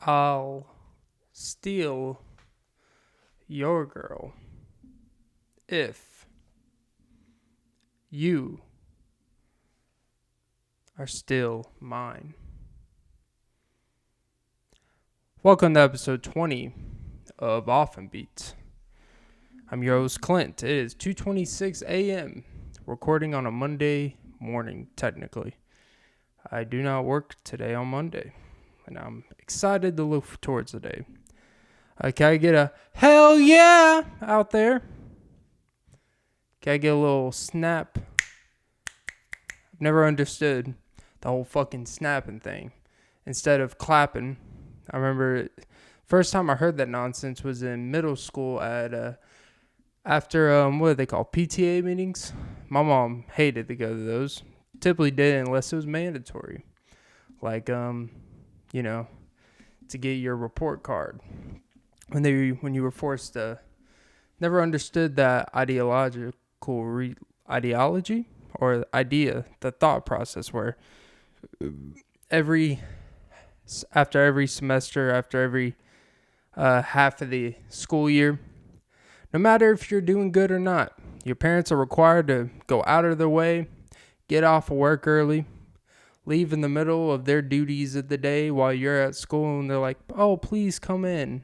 I'll steal your girl if you are still mine. Welcome to episode 20 of Often Beats. I'm your host Clint. It is 2:26 a.m. recording on a Monday morning, technically. I do not work today on Monday, and I'm excited to look towards the day. Can I get a hell yeah out there? Can I get a little snap? I've never understood the whole fucking snapping thing. Instead of clapping, I remember first time I heard that nonsense was in middle school at after what do they call PTA meetings. My mom hated to go to those. Typically did unless it was mandatory, like to get your report card when you were forced to. Never understood that ideology or idea, the thought process where after every semester, after every half of the school year, no matter if you're doing good or not, your parents are required to go out of their way, get off of work early, leave in the middle of their duties of the day while you're at school, and they're like, oh, please come in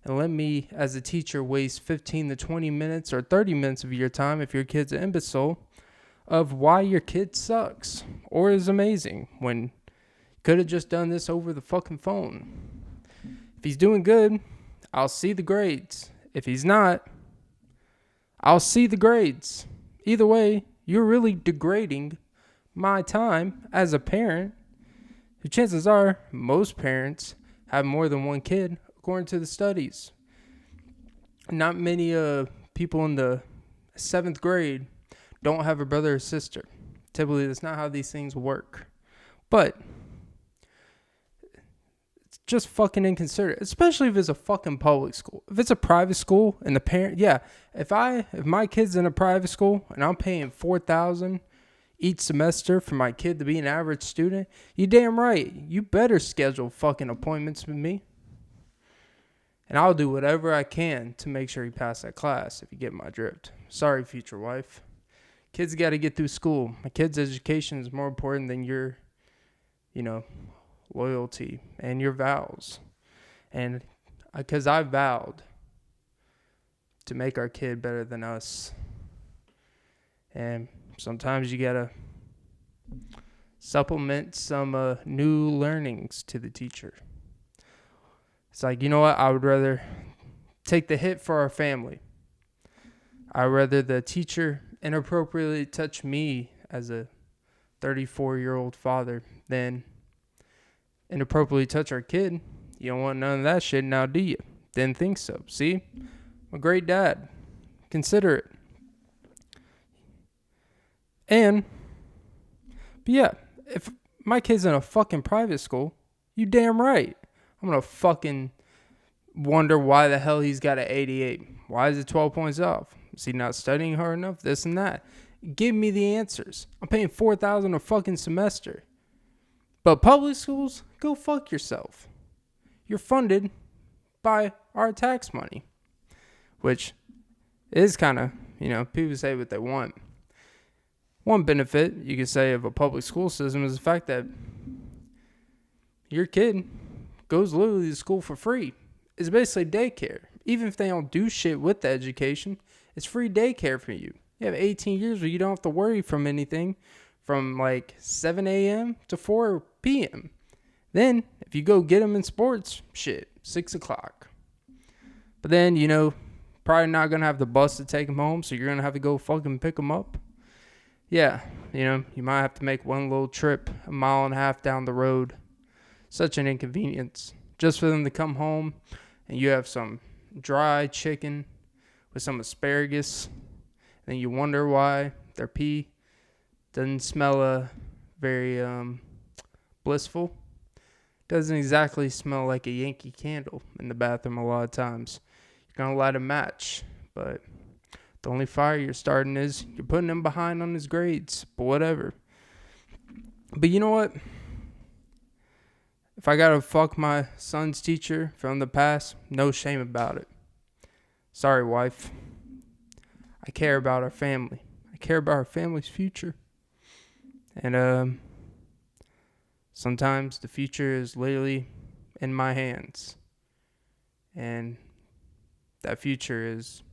and let me, as a teacher, waste 15 to 20 minutes or 30 minutes of your time, if your kid's an imbecile, of why your kid sucks or is amazing when you could have just done this over the fucking phone. If he's doing good, I'll see the grades. If he's not, I'll see the grades. Either way, you're really degrading my time as a parent. The chances are most parents have more than one kid, according to the studies. Not many people in the 7th grade don't have a brother or sister. Typically, that's not how these things work. But it's just fucking inconsiderate, especially if it's a fucking public school. If it's a private school and the parent, if my kid's in a private school and I'm paying $4,000 each semester for my kid to be an average student, you damn right, you better schedule fucking appointments with me. And I'll do whatever I can to make sure he passes that class, if you get my drift. Sorry, future wife. Kids got to get through school. My kid's education is more important than your, loyalty and your vows. And because I vowed to make our kid better than us. And sometimes you got to supplement some new learnings to the teacher. It's like, you know what? I would rather take the hit for our family. I'd rather the teacher inappropriately touch me as a 34-year-old father than inappropriately touch our kid. You don't want none of that shit now, do you? Didn't think so. See? I'm a great dad. Consider it. But yeah, if my kid's in a fucking private school, you damn right. I'm going to fucking wonder why the hell he's got an 88. Why is it 12 points off? Is he not studying hard enough? This and that. Give me the answers. I'm paying $4,000 a fucking semester. But public schools, go fuck yourself. You're funded by our tax money. Which is kind of, people say what they want. One benefit you could say of a public school system is the fact that your kid goes literally to school for free. It's basically daycare. Even if they don't do shit with the education, it's free daycare for you. You have 18 years where you don't have to worry from anything from like 7 a.m. to 4 p.m. Then, if you go get them in sports, 6 o'clock. But then, probably not going to have the bus to take them home, so you're going to have to go fucking pick them up. Yeah, you might have to make one little trip 1.5 miles down the road. Such an inconvenience. Just for them to come home and you have some dry chicken with some asparagus. And then you wonder why their pee doesn't smell very blissful. Doesn't exactly smell like a Yankee candle in the bathroom a lot of times. You're going to light a match, but the only fire you're starting is you're putting him behind on his grades. But whatever. But you know what? If I gotta fuck my son's teacher from the past, no shame about it. Sorry, wife. I care about our family. I care about our family's future. And sometimes the future is literally in my hands. And that future is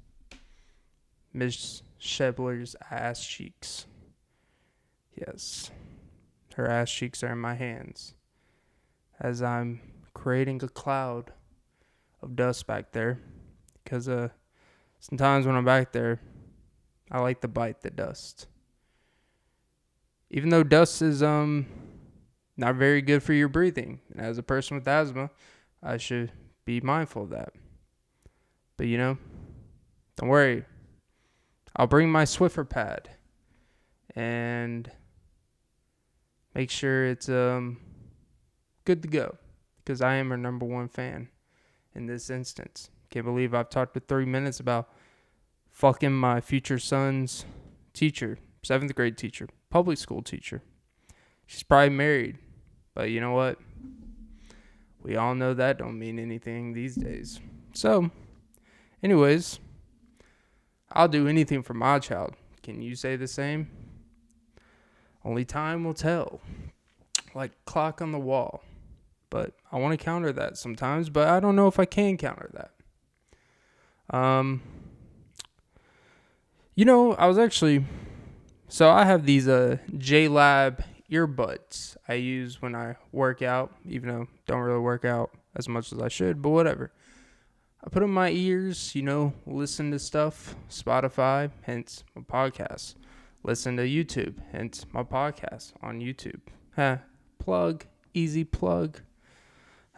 Miss Shebler's ass cheeks. Yes. Her ass cheeks are in my hands. As I'm creating a cloud of dust back there. Because sometimes when I'm back there, I like to bite the dust. Even though dust is not very good for your breathing. And as a person with asthma, I should be mindful of that. But don't worry. I'll bring my Swiffer pad and make sure it's good to go, because I am her number one fan in this instance. Can't believe I've talked for 3 minutes about fucking my future son's teacher, 7th grade teacher, public school teacher. She's probably married, but you know what? We all know that don't mean anything these days. So, anyways, I'll do anything for my child. Can you say the same? Only time will tell. Like clock on the wall. But I want to counter that sometimes, but I don't know if I can counter that. I was actually... So I have these JLab earbuds I use when I work out, even though I don't really work out as much as I should, but whatever. I put in my ears, listen to stuff, Spotify, hence my podcast. Listen to YouTube, hence my podcast on YouTube. Plug, easy plug.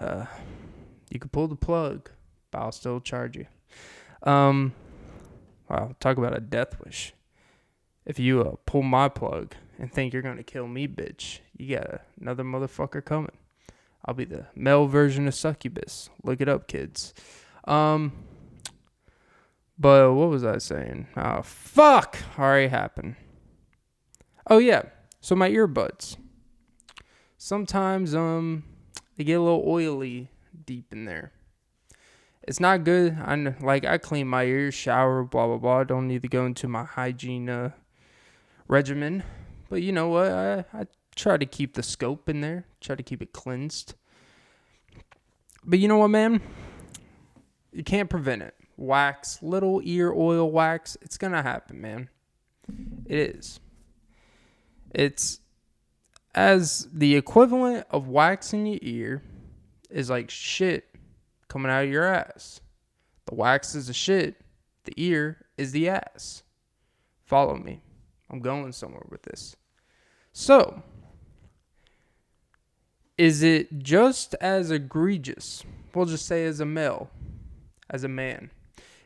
You can pull the plug, but I'll still charge you. Wow, talk about a death wish. If you pull my plug and think you're going to kill me, bitch, you got another motherfucker coming. I'll be the male version of succubus. Look it up, kids. But what was I saying? Oh, fuck! Already happened. Oh, yeah. So my earbuds. Sometimes, they get a little oily deep in there. It's not good. I clean my ears, shower, blah, blah, blah. Don't need to go into my hygiene regimen. But you know what? I try to keep the scope in there. Try to keep it cleansed. But you know what, man? You can't prevent it. Wax, little ear oil wax. It's going to happen, man. It is. It's as the equivalent of wax in your ear is like shit coming out of your ass. The wax is the shit. The ear is the ass. Follow me. I'm going somewhere with this. So, is it just as egregious? We'll just say as a male, as a man.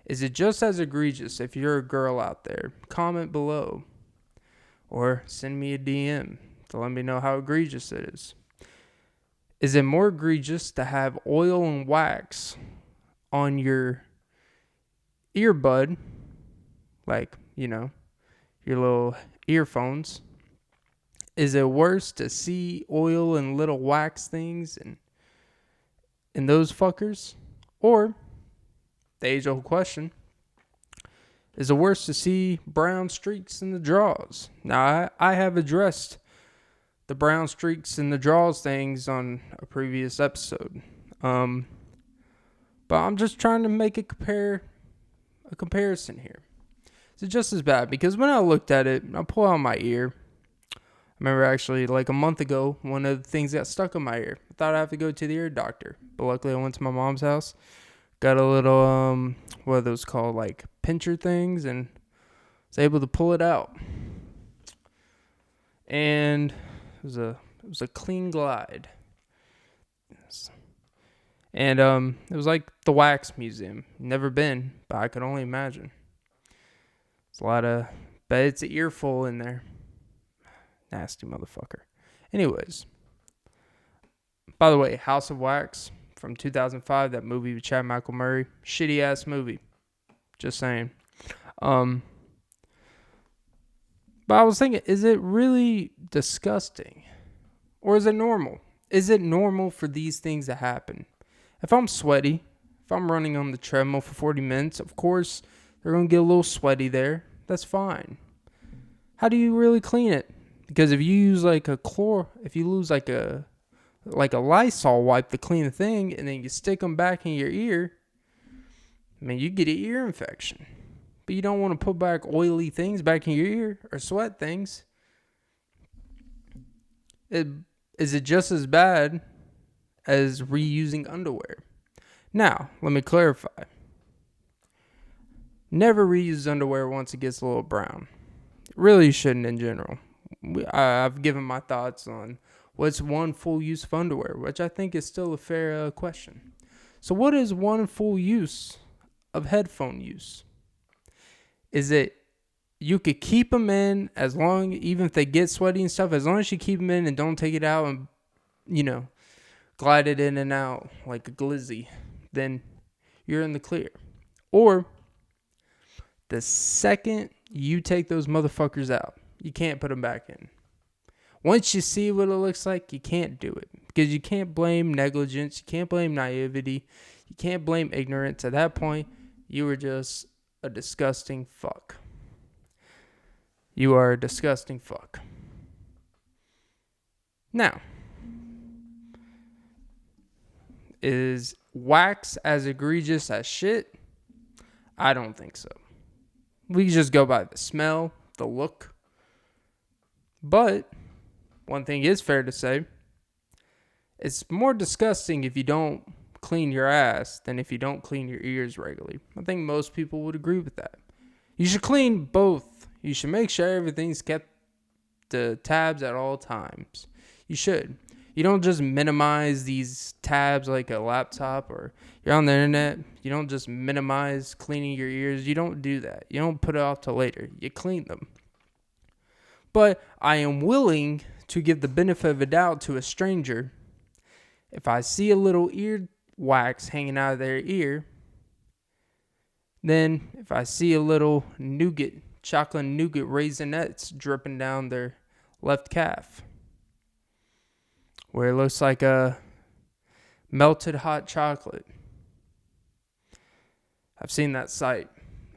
Is it just as egregious if you're a girl out there? Comment below. Or send me a DM to let me know how egregious it is. Is it more egregious to have oil and wax on your earbud, like, your little earphones? Is it worse to see oil and little wax things in those fuckers? Or, the age-old question, is it worse to see brown streaks in the draws? Now, I have addressed the brown streaks in the draws things on a previous episode. But I'm just trying to make a comparison here. Is it just as bad? Because when I looked at it, I pulled out my ear. I remember actually like a month ago, one of the things got stuck in my ear. I thought I'd have to go to the ear doctor. But luckily I went to my mom's house. Got a little, what are those called? Like pincher things. And was able to pull it out. And it was a clean glide. And it was like the wax museum. Never been, but I could only imagine. It's a lot of, bet it's an earful in there. Nasty motherfucker. Anyways, by the way, House of Wax from 2005, that movie with Chad Michael Murray, shitty ass movie. Just saying. But I was thinking, is it really disgusting? Or is it normal? Is it normal for these things to happen? If I'm sweaty, if I'm running on the treadmill for 40 minutes, of course, they're going to get a little sweaty there. That's fine. How do you really clean it? Because if you use like if you lose like a Lysol wipe to clean the thing, and then you stick them back in your ear, I mean, you get an ear infection. But you don't want to put back oily things back in your ear or sweat things. Is it just as bad as reusing underwear? Now, let me clarify. Never reuse underwear once it gets a little brown. Really, you shouldn't in general. I've given my thoughts on what's one full use of underwear, which I think is still a fair question. So what is one full use of headphone use? Is it you could keep them in as long, even if they get sweaty and stuff, as long as you keep them in and don't take it out and, glide it in and out like a glizzy, then you're in the clear. Or the second you take those motherfuckers out, you can't put them back in. Once you see what it looks like, you can't do it. Because you can't blame negligence. You can't blame naivety. You can't blame ignorance. At that point, you were just a disgusting fuck. You are a disgusting fuck. Now, is wax as egregious as shit? I don't think so. We just go by the smell, the look. But one thing is fair to say, it's more disgusting if you don't clean your ass than if you don't clean your ears regularly. I think most people would agree with that. You should clean both. You should make sure everything's kept the tabs at all times. You should. You don't just minimize these tabs like a laptop, or you're on the internet. You don't just minimize cleaning your ears. You don't do that. You don't put it off till later. You clean them. But I am willing to give the benefit of a doubt to a stranger. If I see a little ear wax hanging out of their ear, then if I see a little chocolate nougat raisinets dripping down their left calf, where it looks like a melted hot chocolate. I've seen that sight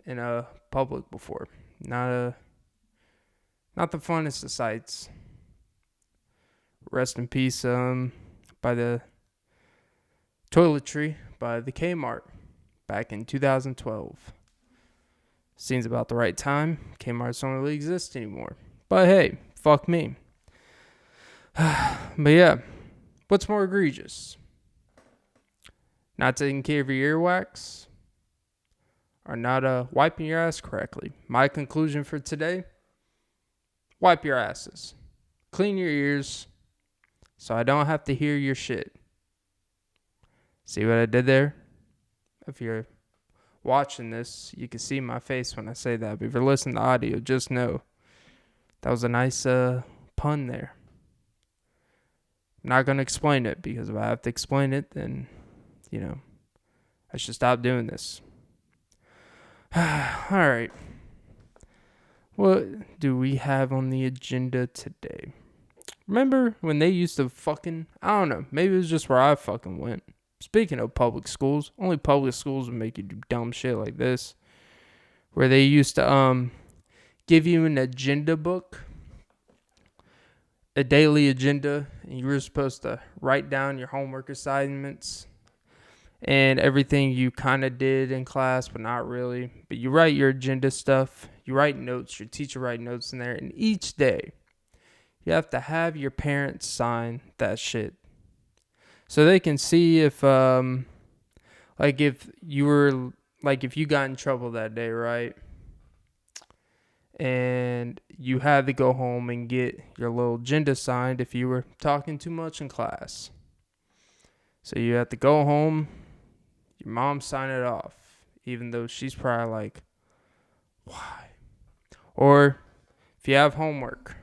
in a public before. Not the funnest of sights. Rest in peace, by the toiletry by the Kmart back in 2012. Seems about the right time. Kmart's don't really exist anymore. But hey, fuck me. But yeah, what's more egregious? Not taking care of your earwax, or not wiping your ass correctly? My conclusion for today: wipe your asses. Clean your ears so I don't have to hear your shit. See what I did there? If you're watching this, you can see my face when I say that. But if you're listening to audio, just know that was a nice pun there. I'm not going to explain it, because if I have to explain it, then, I should stop doing this. All right. What do we have on the agenda today? Remember when they used to I don't know, maybe it was just where I fucking went. Speaking of public schools, only public schools would make you do dumb shit like this. Where they used to give you an agenda book, a daily agenda, and you were supposed to write down your homework assignments and everything you kind of did in class, but not really. But you write your agenda stuff, you write notes, your teacher write notes in there, and each day you have to have your parents sign that shit. So they can see if if you got in trouble that day, right? And you had to go home and get your little agenda signed if you were talking too much in class. So you have to go home, your mom sign it off, even though she's probably like, why? Or if you have homework,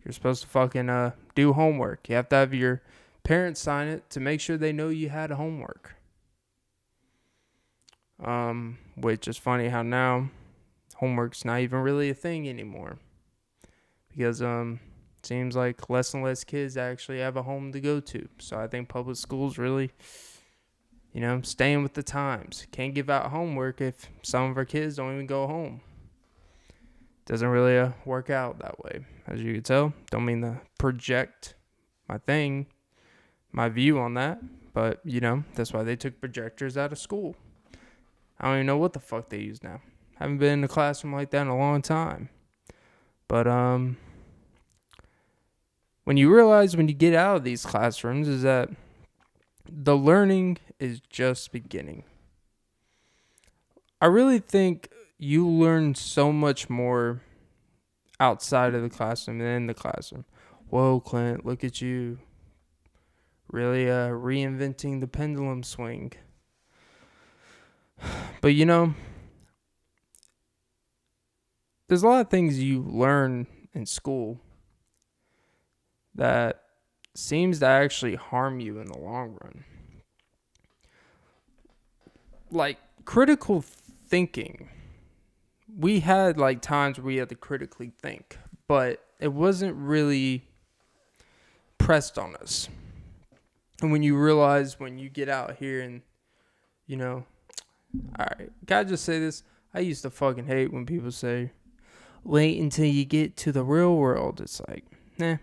you're supposed to fucking do homework. You have to have your parents sign it to make sure they know you had homework. Which is funny how now homework's not even really a thing anymore. Because Seems like less and less kids actually have a home to go to. So I think public schools really, staying with the times. Can't give out homework if some of our kids don't even go home. Doesn't really work out that way, as you can tell. Don't mean to project my view on that. But, that's why they took projectors out of school. I don't even know what the fuck they use now. Haven't been in a classroom like that in a long time. But when you realize when you get out of these classrooms is that the learning is just beginning. I really think you learn so much more outside of the classroom than in the classroom. Whoa, Clint, look at you. Really reinventing the pendulum swing. But there's a lot of things you learn in school that seems to actually harm you in the long run. Like critical thinking. We had like times where we had to critically think, but it wasn't really pressed on us. And when you realize when you get out here and, alright, gotta just say this. I used to fucking hate when people say, wait until you get to the real world. It's like, nah.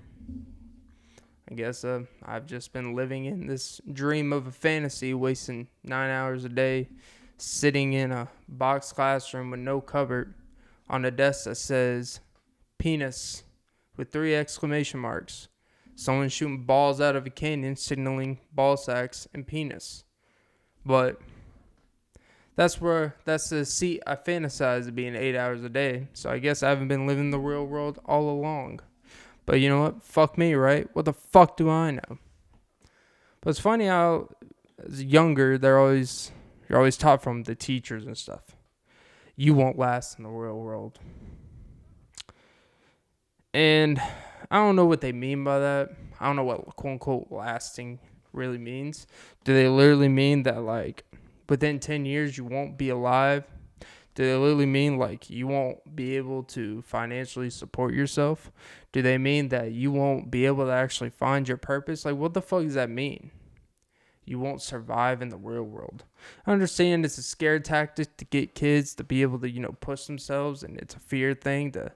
I guess I've just been living in this dream of a fantasy, wasting 9 hours a day, sitting in a box classroom with no cupboard on a desk that says penis with 3 exclamation marks. Someone shooting balls out of a canyon signaling ball sacks and penis. But that's the seat I fantasize of being 8 hours a day. So I guess I haven't been living the real world all along. But you know what? Fuck me, right? What the fuck do I know? But it's funny how as younger, you're always taught from the teachers and stuff. You won't last in the real world. And I don't know what they mean by that. I don't know what quote unquote lasting really means. Do they literally mean that like within 10 years you won't be alive? Do they literally mean like you won't be able to financially support yourself? Do they mean that you won't be able to actually find your purpose? Like what the fuck does that mean? You won't survive in the real world. I understand it's a scare tactic to get kids to be able to, push themselves, and it's a fear thing to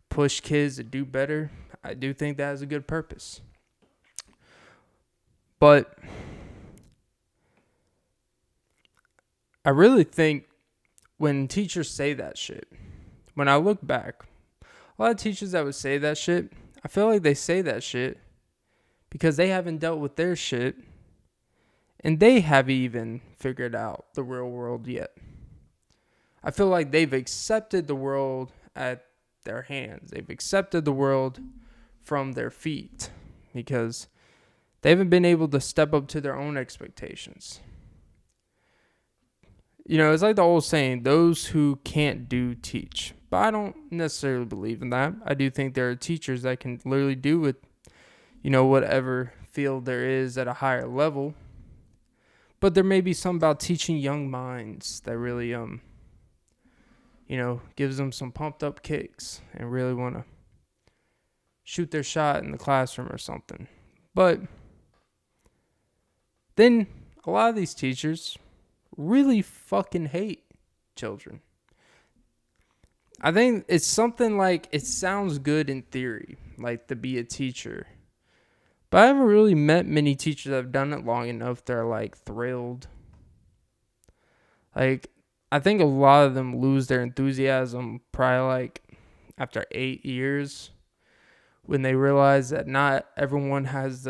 push kids to do better. I do think that has a good purpose. But I really think when teachers say that shit, when I look back, a lot of teachers that would say that shit, I feel like they say that shit because they haven't dealt with their shit and they haven't even figured out the real world yet. I feel like they've accepted the world at their hands. They've accepted the world from their feet because they haven't been able to step up to their own expectations. It's like the old saying, those who can't do, teach. But I don't necessarily believe in that. I do think there are teachers that can literally do with, whatever field there is at a higher level. But there may be something about teaching young minds that really, gives them some pumped up kicks and really want to shoot their shot in the classroom or something. But then a lot of these teachers really fucking hate children. I think it's something like it sounds good in theory, like to be a teacher. But I haven't really met many teachers that have done it long enough that are like thrilled. Like, I think a lot of them lose their enthusiasm probably like after 8 years when they realize that not everyone has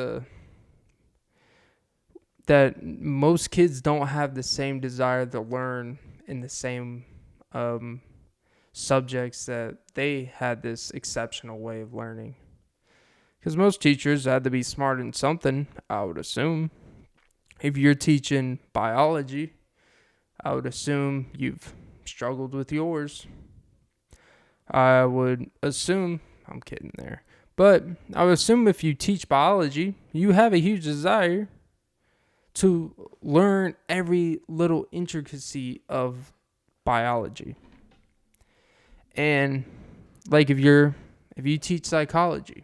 that most kids don't have the same desire to learn in the same subjects that they had this exceptional way of learning. Because most teachers had to be smart in something, I would assume. If you're teaching biology, I would assume you've struggled with yours. I would assume, I'm kidding there, but I would assume if you teach biology, you have a huge desire to learn every little intricacy of biology. And like if you teach psychology,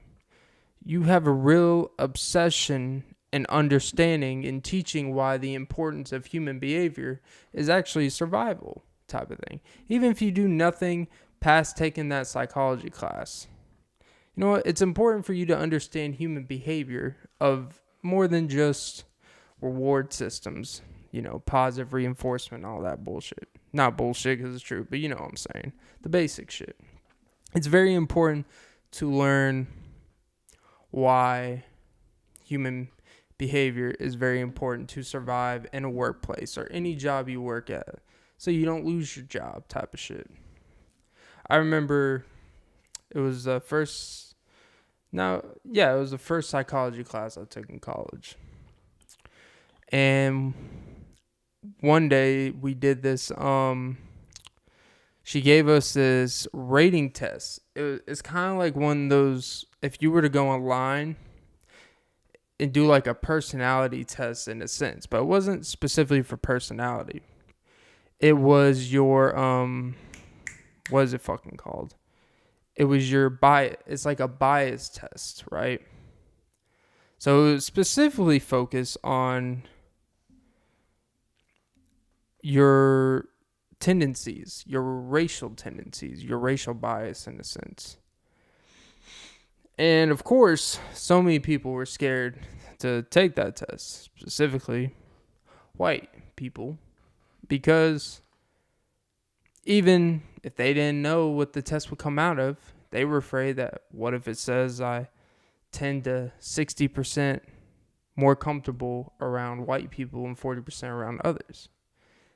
you have a real obsession and understanding and teaching why the importance of human behavior is actually survival type of thing. Even if you do nothing past taking that psychology class. You know what? It's important for you to understand human behavior of more than just reward systems, positive reinforcement, all that bullshit. Not bullshit because it's true, but you know what I'm saying. The basic shit. It's very important to learn why human behavior is very important to survive in a workplace or any job you work at, so you don't lose your job type of shit. I remember it was the first psychology class I took in college. And one day we did this, she gave us this rating test. It's kind of like one of those, if you were to go online and do like a personality test in a sense, but it wasn't specifically for personality. It was your, what is it fucking called? It was your bias. It's like a bias test, right? So it was specifically focused on your tendencies, your racial tendencies, your racial bias in a sense. And of course, so many people were scared to take that test, specifically white people, because even if they didn't know what the test would come out of, they were afraid that what if it says I 10 to 60% more comfortable around white people and 40% around others.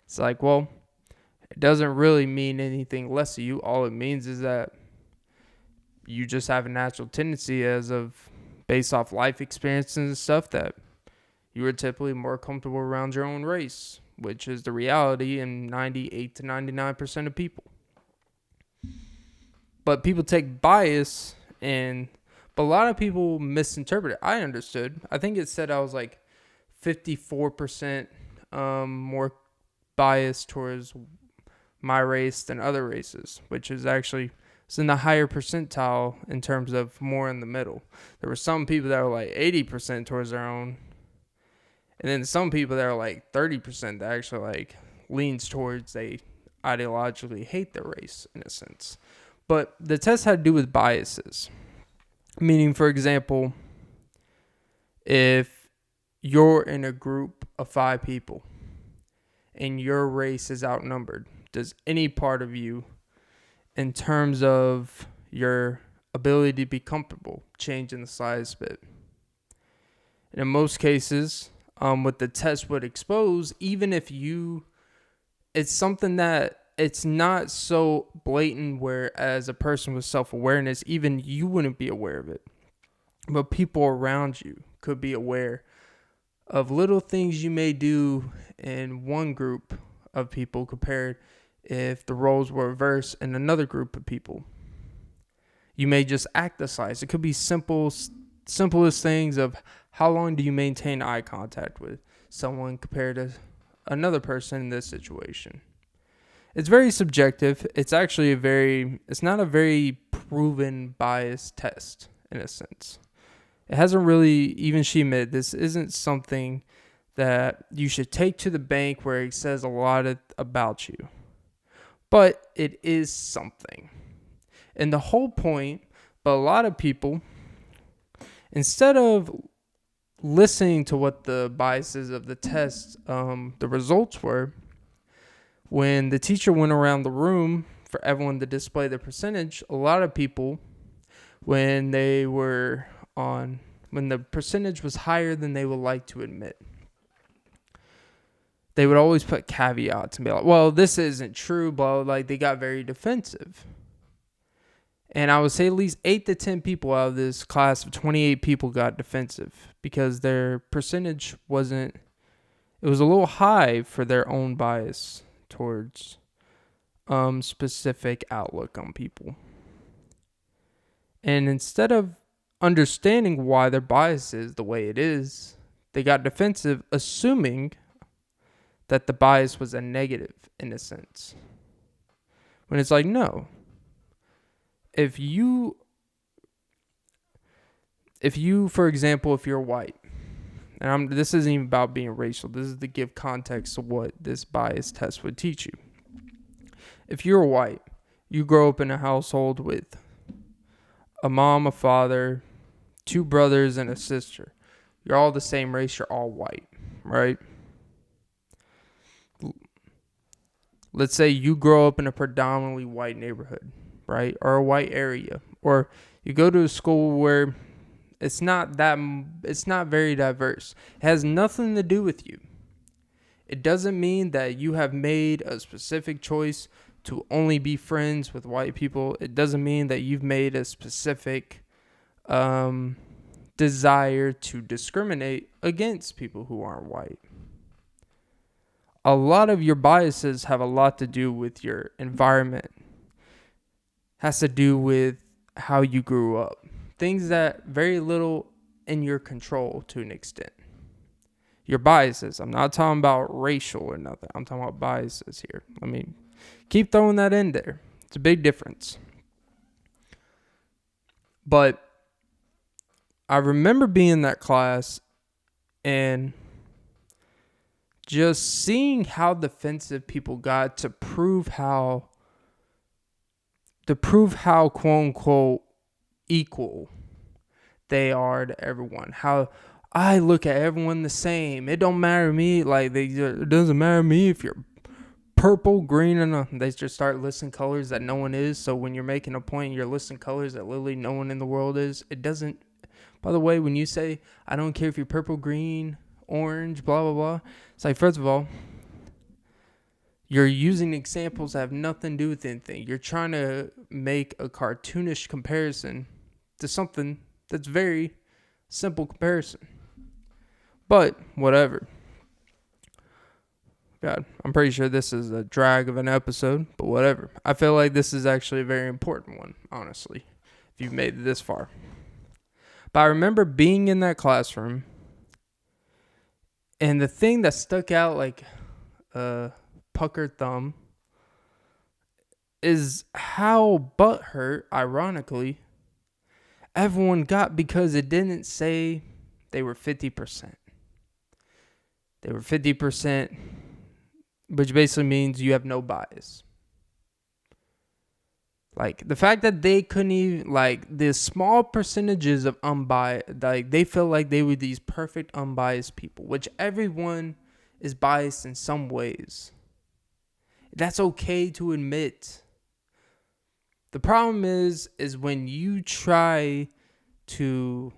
It's like, well, it doesn't really mean anything less of you. All it means is that you just have a natural tendency based off life experiences and stuff that you are typically more comfortable around your own race, which is the reality in 98 to 99% of people. But people take bias but a lot of people misinterpret it. I understood. I think it said I was like 54% more biased towards my race than other races, which is actually it's in the higher percentile in terms of more in the middle. There were some people that were like 80% towards their own, and then some people that are like 30% that actually like leans towards they ideologically hate their race in a sense. But the test had to do with biases. Meaning, for example, if you're in a group of 5 people and your race is outnumbered, does any part of you, in terms of your ability to be comfortable, change in the slightest bit? And in most cases, what the test would expose, even if it's something that it's not so blatant where as a person with self-awareness, even you wouldn't be aware of it. But people around you could be aware of little things you may do in one group of people compared if the roles were reversed in another group of people. You may just act the size. It could be simplest things of how long do you maintain eye contact with someone compared to another person in this situation. It's very subjective. It's actually it's not a very proven bias test in a sense. It hasn't really, even she admitted, this isn't something that you should take to the bank where it says a lot about you. But it is something. And the whole point, but a lot of people, instead of listening to what the biases of the test, the results were, when the teacher went around the room for everyone to display the percentage, a lot of people, when the percentage was higher than they would like to admit, they would always put caveats and be like, well, this isn't true, but like they got very defensive. And I would say at least 8 to 10 people out of this class of 28 people got defensive because their percentage it was a little high for their own bias towards specific outlook on people. And instead of understanding why their bias is the way it is, they got defensive, assuming that the bias was a negative in a sense. When it's like, no. If if you, for example, if you're white, and this isn't even about being racial, this is to give context to what this bias test would teach you. If you're white, you grow up in a household with a mom, a father, 2 brothers, and a sister. You're all the same race, you're all white, right? Let's say you grow up in a predominantly white neighborhood, right? Or a white area. Or you go to a school where it's not very diverse. It has nothing to do with you. It doesn't mean that you have made a specific choice to only be friends with white people. It doesn't mean that you've made a specific desire to discriminate against people who aren't white. A lot of your biases have a lot to do with your environment. Has to do with how you grew up. Things that very little in your control to an extent. Your biases. I'm not talking about racial or nothing. I'm talking about biases here. Let me keep throwing that in there. It's a big difference. But I remember being in that class and just seeing how defensive people got to prove how quote unquote equal they are to everyone. How I look at everyone the same. It don't matter to me. Like it doesn't matter to me if you're purple, green, and they just start listing colors that no one is. So when you're making a point, you're listing colors that literally no one in the world is. It doesn't. By the way, when you say I don't care if you're purple, green, orange, blah blah blah, it's like, first of all, you're using examples that have nothing to do with anything. You're trying to make a cartoonish comparison to something that's very simple comparison. But whatever. God, I'm pretty sure this is a drag of an episode, but whatever. I feel like this is actually a very important one, honestly, if you've made it this far. But I remember being in that classroom, and the thing that stuck out like a puckered thumb is how butthurt, ironically, everyone got because it didn't say they were 50%. They were 50%, which basically means you have no bias. Like, the fact that they couldn't even, like, the small percentages of unbiased, like, they felt like they were these perfect unbiased people, which everyone is biased in some ways. That's okay to admit. The problem is when you try to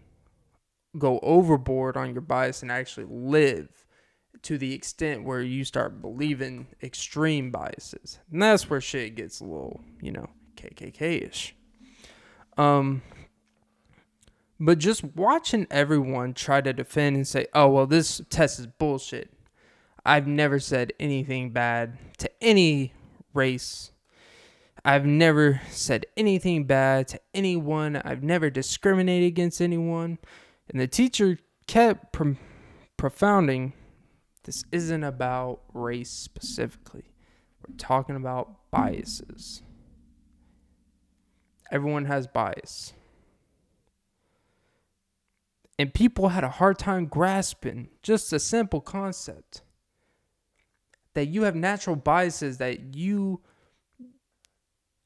go overboard on your bias and actually live to the extent where you start believing extreme biases. And that's where shit gets a little, KKK-ish. But just watching everyone try to defend and say, oh, well, this test is bullshit. I've never said anything bad to any race. I've never said anything bad to anyone. I've never discriminated against anyone. And the teacher kept propounding, this isn't about race specifically. We're talking about biases. Everyone has bias. And people had a hard time grasping just a simple concept. That you have natural biases that you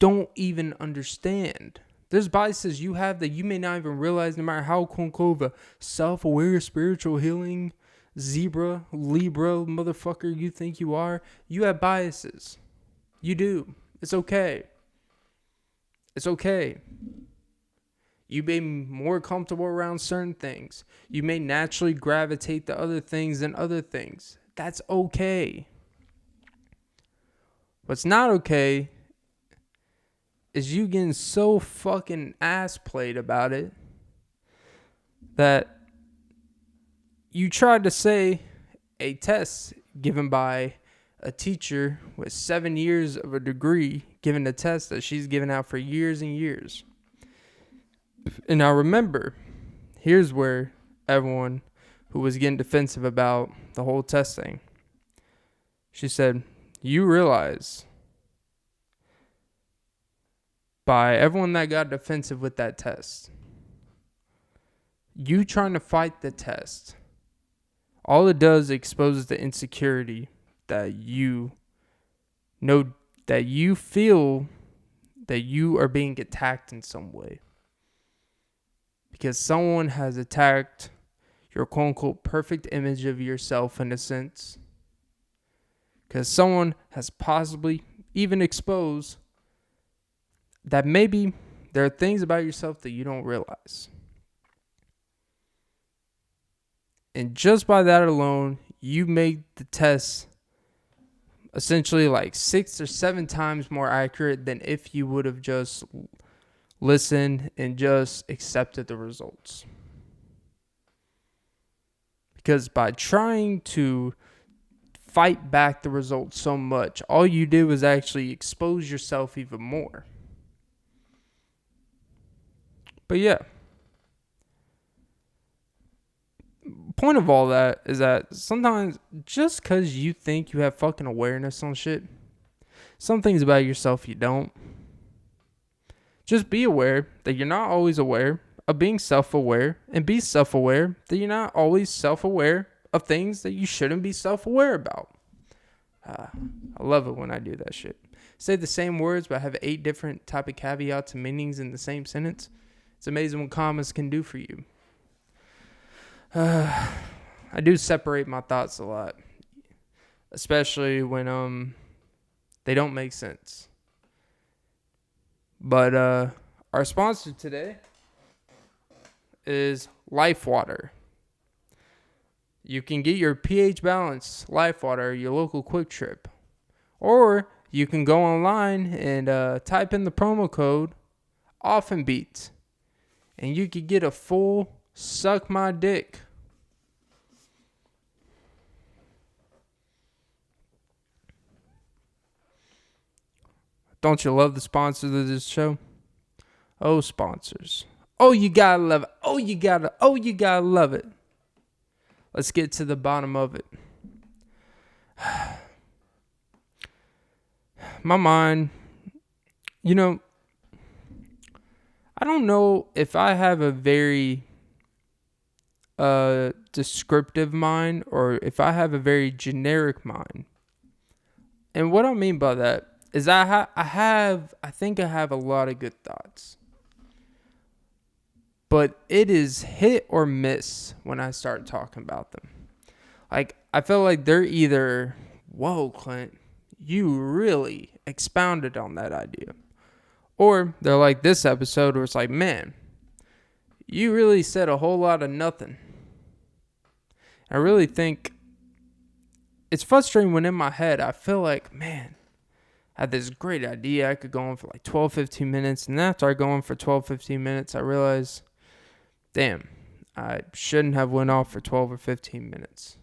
don't even understand. There's biases you have that you may not even realize, no matter how quote-unquote self-aware, spiritual healing, zebra, Libra, motherfucker you think you are. You have biases. You do. It's okay. It's okay. You may be more comfortable around certain things. You may naturally gravitate to other things than other things. That's okay. What's not okay is you getting so fucking ass played about it that you tried to say a test given by a teacher with 7 years of a degree given a test that she's given out for years and years. And now remember, here's where everyone who was getting defensive about the whole test thing, she said, you realize by everyone that got defensive with that test, You trying to fight the test, all it does exposes the insecurity that you know, that you feel that you are being attacked in some way. Because someone has attacked your quote unquote perfect image of yourself in a sense. Because someone has possibly even exposed that maybe there are things about yourself that you don't realize. And just by that alone, you make the test essentially like 6 or 7 times more accurate than if you would have just listened and just accepted the results. Because by trying to fight back the results so much, all you did was actually expose yourself even more. But yeah, point of all that is that sometimes just because you think you have fucking awareness on shit, some things about yourself you don't. Just be aware that you're not always aware of being self-aware, and be self-aware that you're not always self-aware of things that you shouldn't be self-aware about. I love it when I do that shit. Say the same words but have 8 different type of caveats and meanings in the same sentence. It's amazing what commas can do for you. I do separate my thoughts a lot, especially when they don't make sense. But our sponsor today is Life Water. You can get your pH balanced Life Water at your local Quick Trip. Or you can go online and type in the promo code OFTENBEATS. And you could get a full suck my dick. Don't you love the sponsors of this show? Oh, sponsors. Oh, you gotta love it. Oh, you gotta love it. Let's get to the bottom of it. My mind, I don't know if I have a very descriptive mind or if I have a very generic mind. And what I mean by that is I think I have a lot of good thoughts. But it is hit or miss when I start talking about them. Like, I feel like they're either, whoa, Clint, you really expounded on that idea. Or they're like this episode where it's like, man, you really said a whole lot of nothing. I really think it's frustrating when in my head I feel like, man, I had this great idea. I could go on for like 12, 15 minutes. And after I go on for 12, 15 minutes, I realize, damn, I shouldn't have went off for 12 or 15 minutes.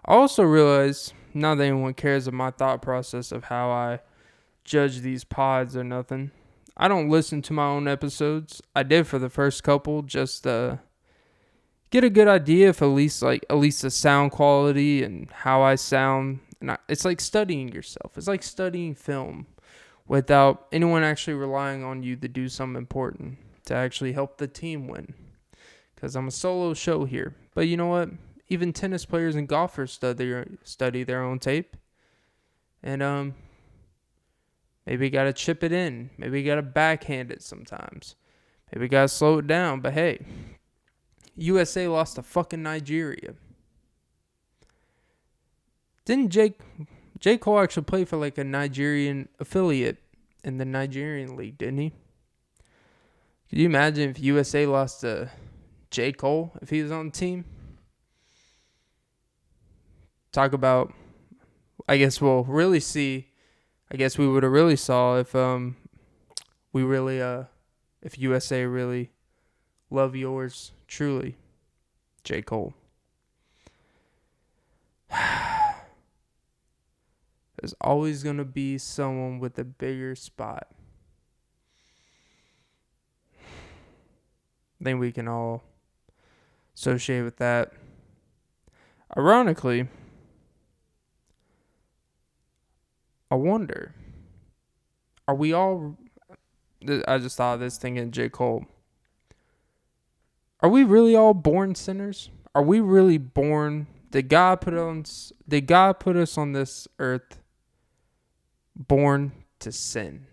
I also realize, not that anyone cares of my thought process of how I judge these pods or nothing. I don't listen to my own episodes. I did for the first couple, just get a good idea of at least the sound quality and how I sound. And it's like studying yourself. It's like studying film without anyone actually relying on you to do something important to actually help the team win. Because I'm a solo show here. But you know what? Even tennis players and golfers study their own tape. And maybe you got to chip it in. Maybe you got to backhand it sometimes. Maybe you got to slow it down. But hey, USA lost to fucking Nigeria. Didn't J. Cole actually play for like a Nigerian affiliate in the Nigerian league, didn't he? Could you imagine if USA lost to J. Cole if he was on the team? Talk about, I guess we'll really see. I guess we would have really saw if if USA really love yours truly, J. Cole. There's always going to be someone with a bigger spot. I think we can all associate with that. Ironically, I wonder, are we all, I just thought of this thinking J. Cole, Are we really all born sinners? Are we really born? Did God put us on this earth born to sin?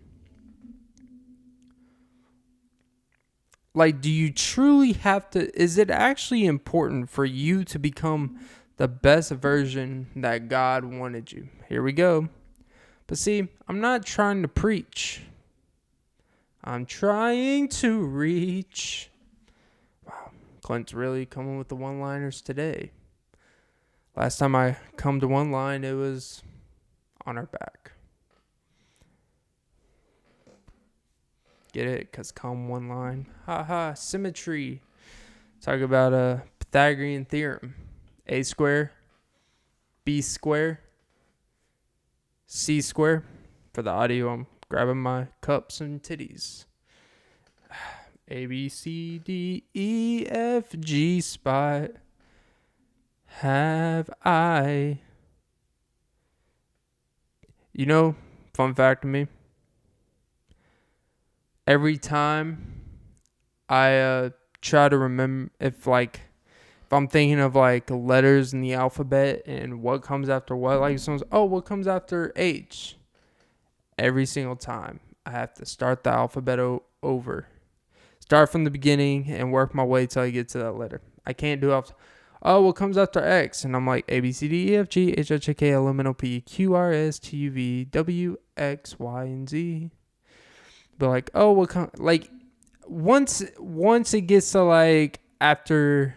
Like, do you truly have to? Is it actually important for you to become the best version that God wanted you? Here we go. But see, I'm not trying to preach. I'm trying to reach. Wow, Clint's really coming with the one-liners today. Last time I come to one line, it was on our back. Get it? Because come one line. Ha, symmetry. Talk about a Pythagorean theorem. A square, B square, C square. For the audio, I'm grabbing my cups and titties. A, B, C, D, E, F, G spot. Have I. You know, fun fact to me. Every time I try to remember if I'm thinking of like letters in the alphabet and what comes after what, like someone's, what comes after H? Every single time I have to start the alphabet over. Start from the beginning and work my way till I get to that letter. I can't do what comes after X? And I'm like A, B, C, D, E, F, G, H, I, J, K, L, M, N, O, P, Q, R, S, T, U, V, W, X, Y, and Z. But like, once it gets to like after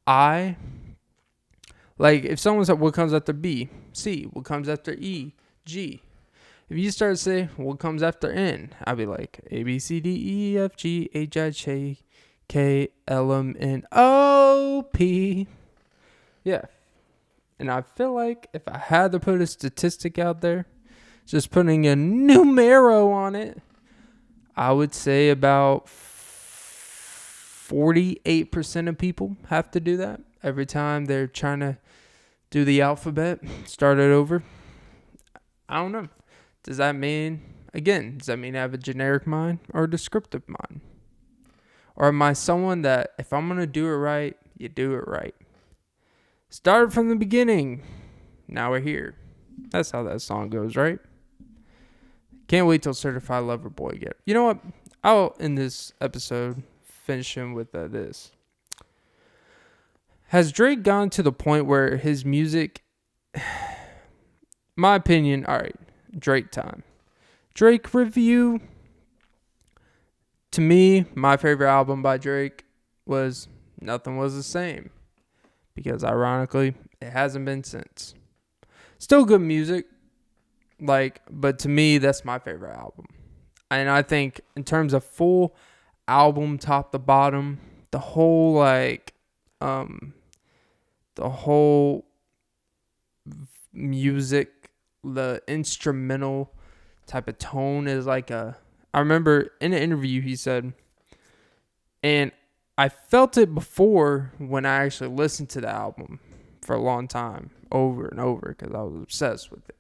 I, like if someone said what comes after B, C, what comes after E, G. If you start to say what comes after N, I'll be like A, B, C, D, E, F, G, H, I, J, K, L, M, N, O, P. Yeah. And I feel like if I had to put a statistic out there, just putting a numero on it, I would say about 48% of people have to do that every time they're trying to do the alphabet, start it over. I don't know. Does that mean I have a generic mind or a descriptive mind? Or am I someone that if I'm going to do it right, you do it right? Start from the beginning. Now we're here. That's how that song goes, right? Can't wait till Certified Lover Boy get it. You know what? I'll end this episode finishing with this. Has Drake gone to the point where his music, my opinion, all right, Drake time. Drake review. To me, my favorite album by Drake was Nothing Was the Same. Because ironically, it hasn't been since. Still good music. But to me, that's my favorite album. And I think in terms of full album, top to bottom, the whole music, the instrumental type of tone is I remember in an interview he said, and I felt it before when I actually listened to the album for a long time, over and over, because I was obsessed with it.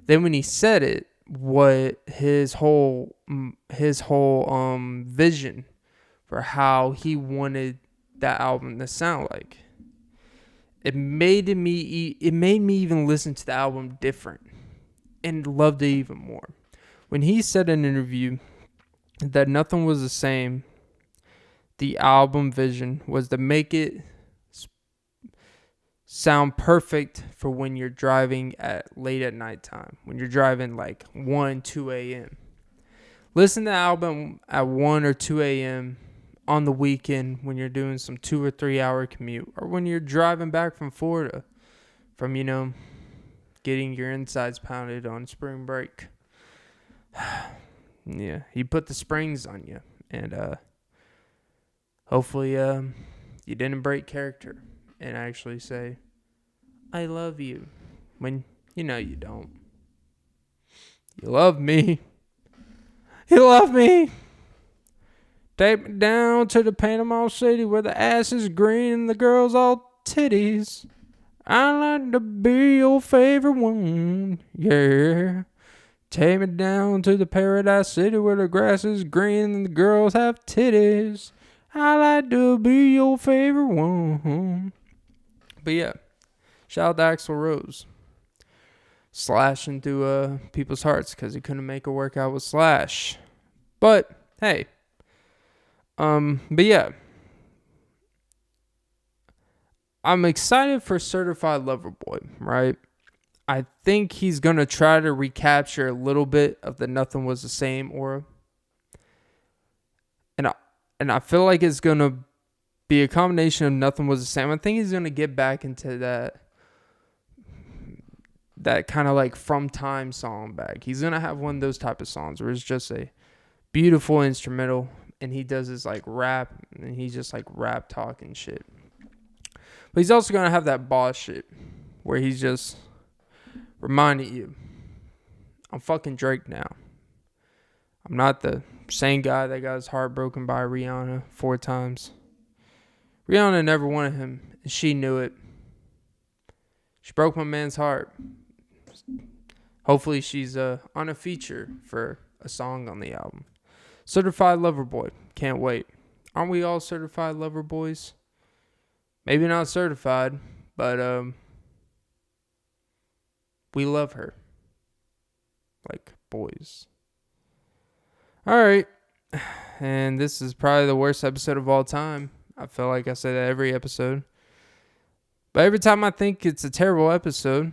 Then when he said it, what his whole vision for how he wanted that album to sound like, it made me even listen to the album different and loved it even more. When he said in an interview that Nothing Was the Same, the album vision was to make it sound perfect for when you're driving late at nighttime, when you're driving 1, 2 a.m. Listen to the album at 1 or 2 a.m. on the weekend when you're doing some 2 or 3 hour commute, or when you're driving back from Florida from, getting your insides pounded on spring break. Yeah, he put the springs on you, and hopefully you didn't break character and actually say, I love you, when you don't. You love me. You love me. Take me down to the Panama City where the ass is green and the girls all titties. I like to be your favorite one, yeah. Take me down to the Paradise City where the grass is green and the girls have titties. I like to be your favorite one. But yeah, shout out to Axl Rose. Slashing through people's hearts because he couldn't make a workout with Slash. But hey, but yeah, I'm excited for Certified Lover Boy, right? I think he's gonna try to recapture a little bit of the Nothing Was the Same aura, and I feel like it's gonna be a combination of Nothing Was the Same. I think he's gonna get back into that kind of like From Time song back. He's gonna have one of those type of songs where it's just a beautiful instrumental, and he does his like rap, and he's just like rap talking shit. But he's also gonna have that boss shit where he's just reminding you, I'm fucking Drake now. I'm not the same guy that got his heart broken by Rihanna 4 times. Rihanna never wanted him, and she knew it. She broke my man's heart. Hopefully she's on a feature for a song on the album. Certified Lover Boy. Can't wait. Aren't we all certified lover boys? Maybe not certified, but we love her. Like boys. Alright. And this is probably the worst episode of all time. I feel like I say that every episode. But every time I think it's a terrible episode,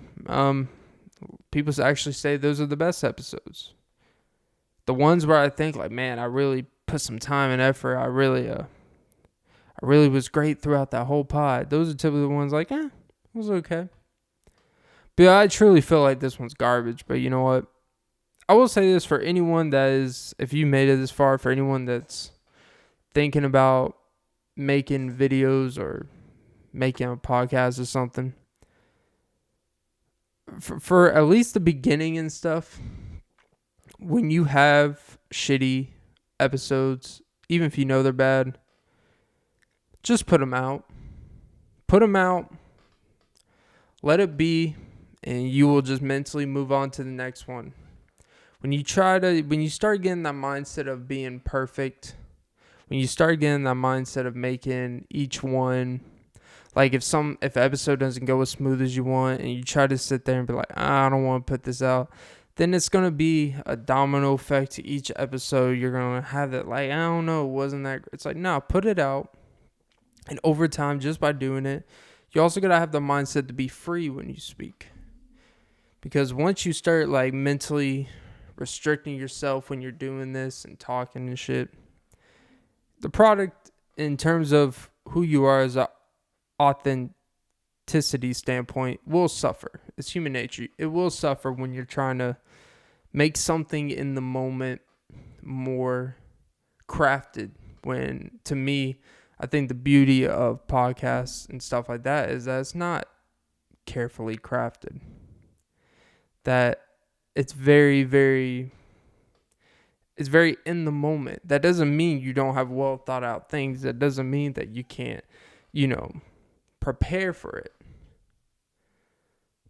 people actually say those are the best episodes. The ones where I think like, man, I really put some time and effort. I really was great throughout that whole pod. Those are typically the ones like, it was okay. But yeah, I truly feel like this one's garbage. But you know what? I will say this for anyone that is, if you made it this far, for anyone that's thinking about making videos or making a podcast or something, for at least the beginning and stuff, when you have shitty episodes, even if you know they're bad, just put them out. Put them out. Let it be, and you will just mentally move on to the next one. When you start getting that mindset of being perfect, when you start getting that mindset of making each one, like if an episode doesn't go as smooth as you want, and you try to sit there and be like, I don't want to put this out, then it's going to be a domino effect to each episode. You're going to have that like, I don't know, wasn't that great? It's like, no, put it out. And over time, just by doing it, you also got to have the mindset to be free when you speak. Because once you start like mentally restricting yourself when you're doing this and talking and shit, the product in terms of who you are as an authenticity standpoint will suffer. It's human nature. It will suffer when you're trying to make something in the moment more crafted. When, to me, I think the beauty of podcasts and stuff like that is that it's not carefully crafted. That it's very, very, it's very in the moment. That doesn't mean you don't have well thought out things. That doesn't mean that you can't, prepare for it.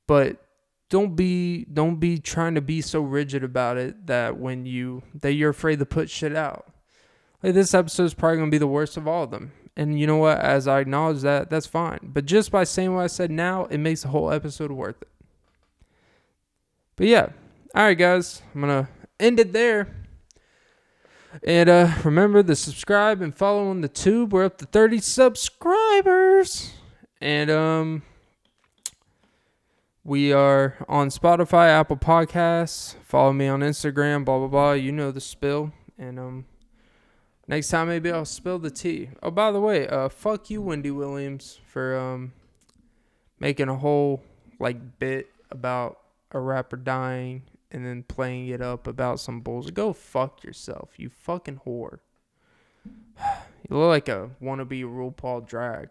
But don't be trying to be so rigid about it that you're afraid to put shit out. Like this episode is probably gonna be the worst of all of them. And you know what? As I acknowledge that, that's fine. But just by saying what I said now, it makes the whole episode worth it. But yeah. Alright guys, I'm gonna end it there. And remember to subscribe and follow on the tube. We're up to 30 subscribers. And we are on Spotify, Apple Podcasts. Follow me on Instagram, blah blah blah. You know the spill. And next time maybe I'll spill the tea. Oh, by the way, fuck you, Wendy Williams, for making a whole bit about a rapper dying and then playing it up about some bullshit. Go fuck yourself, you fucking whore. You look like a wannabe RuPaul drag,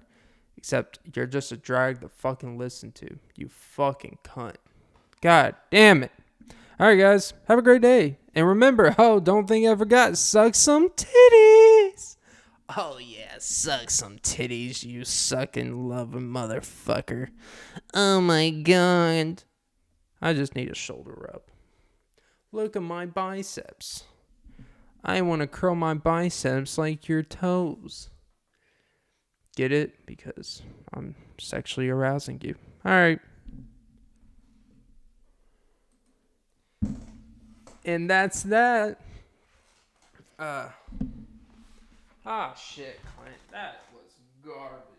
except you're just a drag to fucking listen to. You fucking cunt. God damn it. Alright guys, have a great day. And remember, don't think I forgot, suck some titties. Oh yeah, suck some titties, you sucking loving motherfucker. Oh my god. I just need a shoulder rub. Look at my biceps. I want to curl my biceps like your toes. Get it? Because I'm sexually arousing you. All right. And that's that. Shit, Clint. That was garbage.